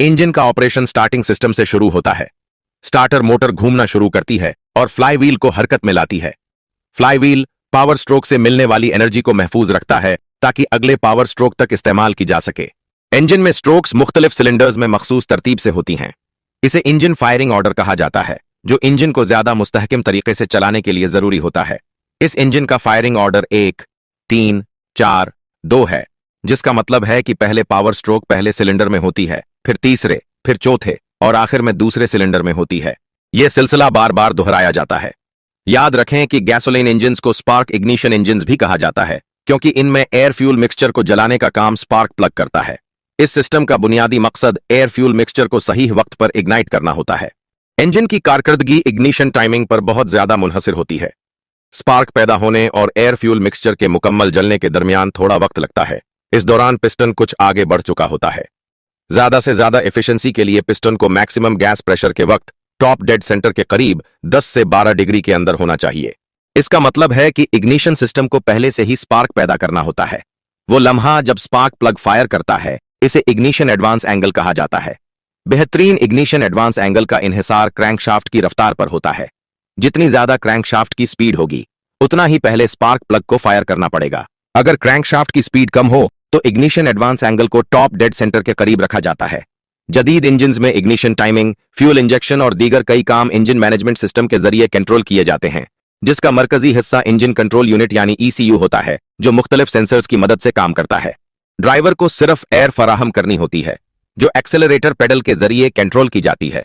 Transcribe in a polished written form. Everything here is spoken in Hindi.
इंजन का ऑपरेशन स्टार्टिंग सिस्टम से शुरू होता है। स्टार्टर मोटर घूमना शुरू करती है और फ्लाईव्हील को हरकत में लाती है। फ्लाईव्हील पावर स्ट्रोक से मिलने वाली एनर्जी को महफूज रखता है ताकि अगले पावर स्ट्रोक तक इस्तेमाल की जा सके। इंजन में स्ट्रोक्स मुख्तलिफ सिलेंडर्स में मखसूस तरतीब से होती हैं। इसे इंजन फायरिंग ऑर्डर कहा जाता है, जो इंजन को ज्यादा मुस्तहकम तरीके से चलाने के लिए जरूरी होता है। इस इंजन का फायरिंग ऑर्डर 1, 3, 4, 2 है, जिसका मतलब है कि पहले पावर स्ट्रोक पहले सिलेंडर में होती है, फिर तीसरे, फिर चौथे और आखिर में दूसरे सिलेंडर में होती है। यह सिलसिला बार बार दोहराया जाता है। याद रखें कि गैसोलीन इंजन्स को स्पार्क इग्निशन इंजन्स भी कहा जाता है, क्योंकि इनमें एयर फ्यूल मिक्सचर को जलाने का काम स्पार्क प्लग करता है। इस सिस्टम का बुनियादी मकसद एयर फ्यूल मिक्सचर को सही वक्त पर इग्नाइट करना होता है। इंजन की कारकर्दगी इग्निशन टाइमिंग पर बहुत ज्यादा मुनहसिर होती है। स्पार्क पैदा होने और एयर फ्यूल मिक्सचर के मुकम्मल जलने के दरमियान थोड़ा वक्त लगता है। इस दौरान पिस्टन कुछ आगे बढ़ चुका होता है। ज्यादा से ज्यादा एफिशिएंसी के लिए पिस्टन को मैक्सिमम गैस प्रेशर के वक्त टॉप डेड सेंटर के करीब 10 से 12 डिग्री के अंदर होना चाहिए। इसका मतलब है कि इग्निशन सिस्टम को पहले से ही स्पार्क पैदा करना होता है। वो लम्हा जब स्पार्क प्लग फायर करता है, इसे इग्निशन एडवांस एंगल कहा जाता है। बेहतरीन इग्निशन एडवांस एंगल का इन्हिसार क्रैंकशाफ्ट की रफ्तार पर होता है। जितनी ज्यादा क्रैंकशाफ्ट की स्पीड होगी, उतना ही पहले स्पार्क प्लग को फायर करना पड़ेगा। अगर क्रैंकशाफ्ट की स्पीड कम हो तो इग्निशन एडवांस एंगल को टॉप डेड सेंटर के करीब रखा जाता है। जदीद इंजन्स में इग्निशन टाइमिंग, फ्यूल इंजेक्शन और दीगर कई काम इंजन मैनेजमेंट सिस्टम के जरिए कंट्रोल किए जाते हैं, जिसका मरकजी हिस्सा इंजन कंट्रोल यूनिट यानी ECU होता है, जो मुख्तलिफ सेंसर्स की मदद से काम करता है। ड्राइवर को सिर्फ एयर फराहम करनी होती है, जो एक्सेलरेटर पेडल के जरिए कंट्रोल की जाती है।